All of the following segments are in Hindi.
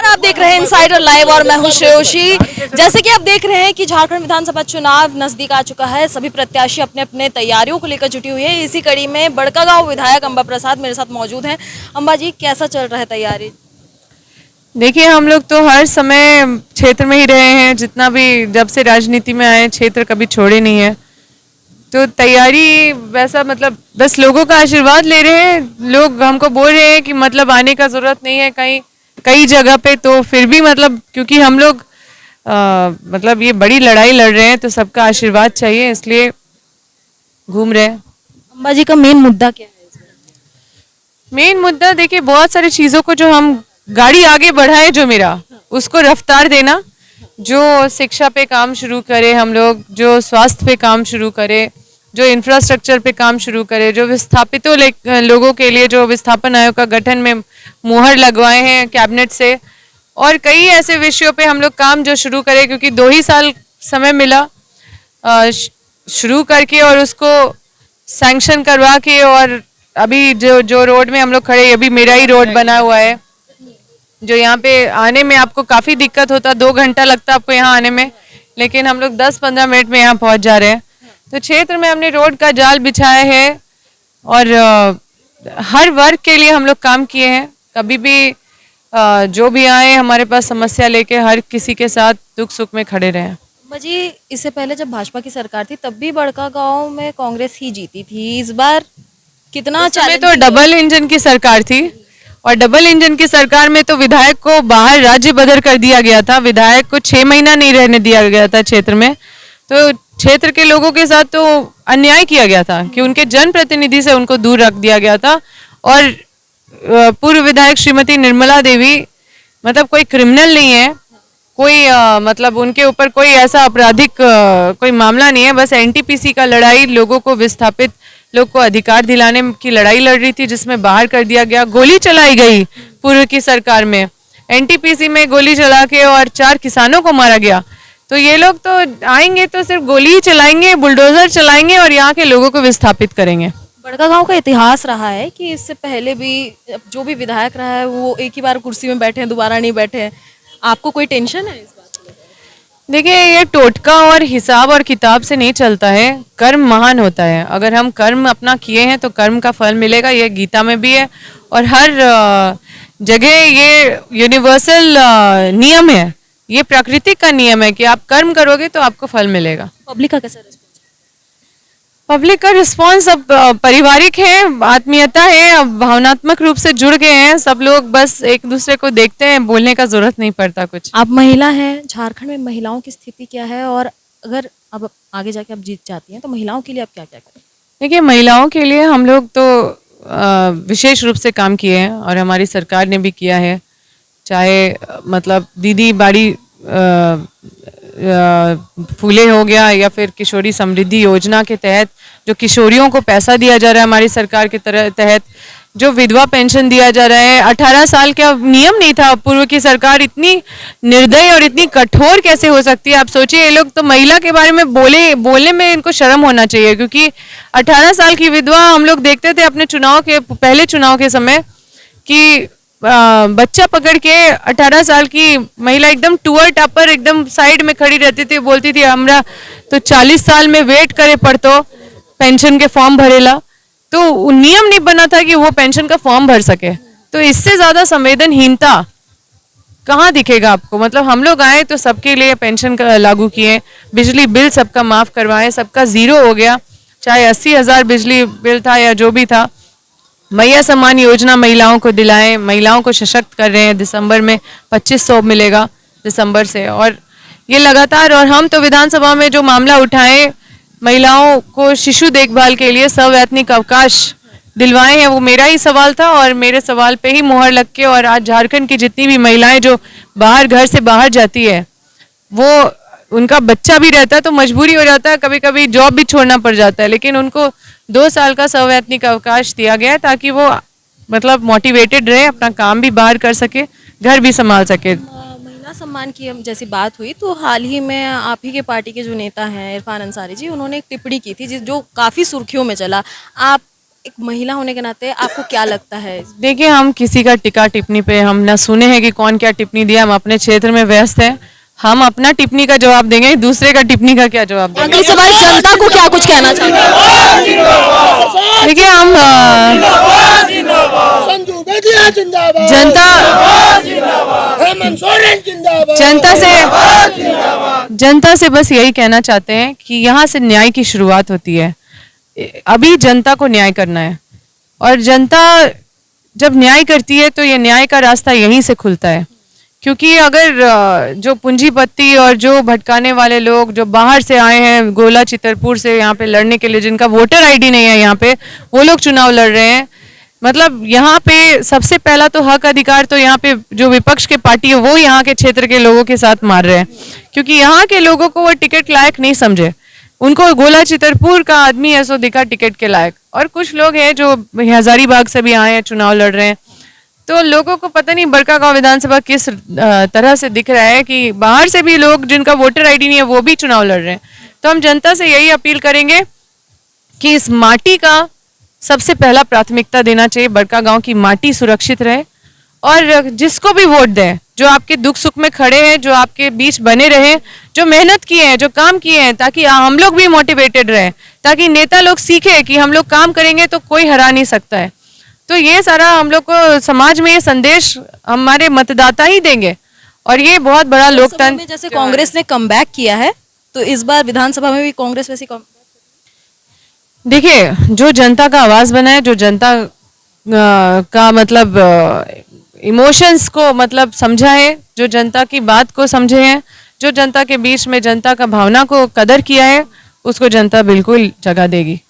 और आप देख रहे हैं इनसाइडर लाइव और मैं हूं श्रेयोशी। जैसे कि आप देख रहे हैं कि झारखंड विधानसभा चुनाव नजदीक आ चुका है। सभी प्रत्याशी अपने अपने तैयारियों को लेकर जुटी हुई है। इसी कड़ी में बड़कागांव विधायक अंबा प्रसाद मेरे साथ मौजूद हैं। अंबा जी, कैसा चल रहा है तैयारी? देखिए, हम लोग तो हर समय क्षेत्र में ही रहे हैं। जितना भी जब से राजनीति में आए, क्षेत्र कभी छोड़े नहीं है। तो तैयारी वैसा मतलब बस लोगों का आशीर्वाद ले रहे हैं। लोग हमको बोल रहे हैं कि मतलब आने का जरूरत नहीं है कहीं कई जगह पे। तो फिर भी मतलब क्योंकि हम लोग मतलब ये बड़ी लड़ाई लड़ रहे हैं तो सबका आशीर्वाद चाहिए, इसलिए घूम रहे हैं। अंबा जी का मेन मुद्दा क्या है इसमें? मेन मुद्दा देखिए, बहुत सारी चीज़ों को जो हम गाड़ी आगे बढ़ाए, जो मेरा उसको रफ्तार देना, जो शिक्षा पे काम शुरू करे हम लोग, जो स्वास्थ्य पे काम शुरू करे, जो इंफ्रास्ट्रक्चर पे काम शुरू करे, जो विस्थापितों लोगों के लिए जो विस्थापन आयोग का गठन में मुहर लगवाए हैं कैबिनेट से, और कई ऐसे विषयों पे हम लोग काम जो शुरू करें, क्योंकि 2 ही साल समय मिला शुरू करके और उसको सैंक्शन करवा के। और अभी जो जो रोड में हम लोग खड़े, ये भी मेरा ही रोड बना हुआ है, जो यहाँ पे आने में आपको काफ़ी दिक्कत होता, 2 घंटा लगता आपको यहाँ आने में, लेकिन हम लोग 10-15 मिनट में यहाँ पहुँच जा रहे हैं। तो क्षेत्र में हमने रोड का जाल बिछाया है और हर वर्ग के लिए हम लोग काम किए हैं। कभी भी जो भी आए हमारे पास समस्या लेके, हर किसी के साथ दुख सुख में खड़े रहे हैं। अंबा जी, इससे पहले जब भाजपा की सरकार थी तब भी बड़कागांव में कांग्रेस ही जीती थी। इस बार कितना उस समय तो चैलेंजिंग? डबल इंजन की सरकार थी, और डबल इंजन की सरकार में तो विधायक को बाहर राज्य बदर कर दिया गया था। विधायक को 6 महीना नहीं रहने दिया गया था क्षेत्र में। तो क्षेत्र के लोगों के साथ तो अन्याय किया गया था कि उनके जनप्रतिनिधि से उनको दूर रख दिया गया था। और पूर्व विधायक श्रीमती निर्मला देवी मतलब कोई क्रिमिनल नहीं है, कोई मतलब उनके ऊपर कोई ऐसा आपराधिक कोई मामला नहीं है। बस एनटीपीसी का लड़ाई, लोगों को विस्थापित लोग को अधिकार दिलाने की लड़ाई लड़ रही थी, जिसमें बाहर कर दिया गया। गोली चलाई गई पूर्व की सरकार में, एनटीपीसी में गोली चला के, और 4 किसानों को मारा गया। तो ये लोग तो आएंगे तो सिर्फ गोली ही चलाएंगे, बुलडोजर चलाएंगे और यहाँ के लोगों को विस्थापित करेंगे। बड़कागांव का इतिहास रहा है कि इससे पहले भी जो भी विधायक रहा है वो एक ही बार कुर्सी में बैठे हैं, दोबारा नहीं बैठे हैं। आपको कोई टेंशन है इस बात को लेकर? देखिए, ये टोटका और हिसाब और किताब से नहीं चलता है। कर्म महान होता है। अगर हम कर्म अपना किए हैं तो कर्म का फल मिलेगा। ये गीता में भी है और हर जगह ये यूनिवर्सल नियम है, ये प्राकृतिक का नियम है कि आप कर्म करोगे तो आपको फल मिलेगा। पब्लिक का कैसा रिस्पॉन्स? पब्लिक का रिस्पांस अब पारिवारिक है, आत्मीयता है, अब भावनात्मक रूप से जुड़ गए हैं सब लोग। बस एक दूसरे को देखते हैं, बोलने का जरूरत नहीं पड़ता कुछ। आप महिला हैं, झारखंड में महिलाओं की स्थिति क्या है, और अगर अब आगे जाके आप जीत जाती हैं तो महिलाओं के लिए आप क्या क्या करें? देखिए, महिलाओं के लिए हम लोग तो विशेष रूप से काम किए हैं और हमारी सरकार ने भी किया है। चाहे मतलब दीदी बाड़ी फूले हो गया, या फिर किशोरी समृद्धि योजना के तहत जो किशोरियों को पैसा दिया जा रहा है हमारी सरकार के तहत, जो विधवा पेंशन दिया जा रहा है। 18 साल का नियम नहीं था। पूर्व की सरकार इतनी निर्दयी और इतनी कठोर कैसे हो सकती है? आप सोचिए, ये लोग तो महिला के बारे में बोलने में इनको शर्म होना चाहिए, क्योंकि 18 साल की विधवा हम लोग देखते थे अपने पहले चुनाव के समय कि बच्चा पकड़ के 18 साल की महिला एकदम टूअर टापर एकदम साइड में खड़ी रहती थी, बोलती थी हमरा तो 40 साल में वेट करे पड़तो पेंशन के फॉर्म भरेला। तो नियम नहीं बना था कि वो पेंशन का फॉर्म भर सके। तो इससे ज्यादा संवेदनहीनता कहाँ दिखेगा आपको? मतलब हम लोग आए तो सबके लिए पेंशन का लागू किए, बिजली बिल सबका माफ करवाए, सबका 0 हो गया, चाहे 80,000 बिजली बिल था या जो भी था। मैया सम्मान योजना महिलाओं को दिलाएं, महिलाओं को सशक्त कर रहे हैं। दिसंबर में 2500 मिलेगा दिसंबर से, और ये लगातार। और हम तो विधानसभा में जो मामला उठाए, महिलाओं को शिशु देखभाल के लिए सवैतनिक अवकाश दिलवाए हैं, वो मेरा ही सवाल था और मेरे सवाल पे ही मुहर लग के। और आज झारखंड की जितनी भी महिलाएं जो घर से बाहर जाती है, वो उनका बच्चा भी रहता है तो मजबूरी हो जाता है, कभी कभी जॉब भी छोड़ना पड़ जाता है, लेकिन उनको 2 साल का सवैतनिक अवकाश दिया गया है ताकि वो मतलब मोटिवेटेड रहे, अपना काम भी बाहर कर सके, घर भी संभाल सके। महिला सम्मान की जैसी बात हुई तो हाल ही में आप ही के पार्टी के जो नेता हैं इरफान अंसारी जी, उन्होंने एक टिप्पणी की थी जो काफ़ी सुर्खियों में चला। आप एक महिला होने के नाते आपको क्या लगता है? देखिए, हम किसी का टिक्का टिप्पणी पे हम ना सुने हैं कि कौन क्या टिप्पणी दिया। हम अपने क्षेत्र में व्यस्त हैं। हम अपना टिप्पणी का जवाब देंगे, दूसरे का टिप्पणी का क्या जवाब देंगे। अगली सवाल, जनता को क्या कुछ कहना चाहते हैं? देखिए, हम संजू बेदिया जिंदाबाद, जनता हेमंत सोरेन जिंदाबाद, जनता से बस यही कहना चाहते हैं कि यहाँ से न्याय की शुरुआत होती है। अभी जनता को न्याय करना है, और जनता जब न्याय करती है तो ये न्याय का रास्ता यहीं से खुलता है। क्योंकि अगर जो पूंजीपति और जो भटकाने वाले लोग जो बाहर से आए हैं, गोला चितरपुर से यहाँ पे लड़ने के लिए, जिनका वोटर आईडी नहीं है यहाँ पे, वो लोग चुनाव लड़ रहे हैं। मतलब यहाँ पे सबसे पहला तो हक अधिकार तो यहाँ पे जो विपक्ष के पार्टी है वो यहाँ के क्षेत्र के लोगों के साथ मार रहे हैं, क्योंकि यहाँ के लोगों को वो टिकट लायक नहीं समझे। उनको गोला चितरपुर का आदमी है सो दिखा टिकट के लायक। और कुछ लोग हैं जो हजारीबाग से भी आए हैं, चुनाव लड़ रहे हैं। तो लोगों को पता नहीं बड़कागांव विधानसभा किस तरह से दिख रहा है कि बाहर से भी लोग जिनका वोटर आईडी नहीं है वो भी चुनाव लड़ रहे हैं। तो हम जनता से यही अपील करेंगे कि इस माटी का सबसे पहला प्राथमिकता देना चाहिए। बड़कागांव की माटी सुरक्षित रहे, और जिसको भी वोट दें, जो आपके दुख सुख में खड़े हैं, जो आपके बीच बने रहे, जो मेहनत किए हैं, जो काम किए हैं, ताकि हम लोग भी मोटिवेटेड रहे, ताकि नेता लोग सीखे कि हम लोग काम करेंगे तो कोई हरा नहीं सकता है। तो ये सारा हम लोग को समाज में ये संदेश हमारे मतदाता ही देंगे, और ये बहुत बड़ा लोकतंत्र में जैसे कांग्रेस ने कमबैक किया है, तो इस बार विधानसभा में भी कांग्रेस वैसी देखिए, जो जनता का आवाज बना है, जो जनता का मतलब इमोशंस को मतलब समझा है, जो जनता की बात को समझे हैं, जो जनता के बीच में जनता का भावना को कदर किया है, उसको जनता बिल्कुल जगह देगी।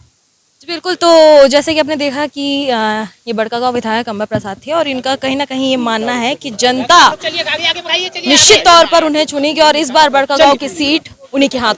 बिल्कुल। तो जैसे कि आपने देखा कि ये बड़कागांव विधायक अंबा प्रसाद थे, और इनका कहीं ना कहीं ये मानना है कि जनता निश्चित तौर पर उन्हें चुनेगी, और इस बार बड़कागांव की सीट उन्हीं के हाथों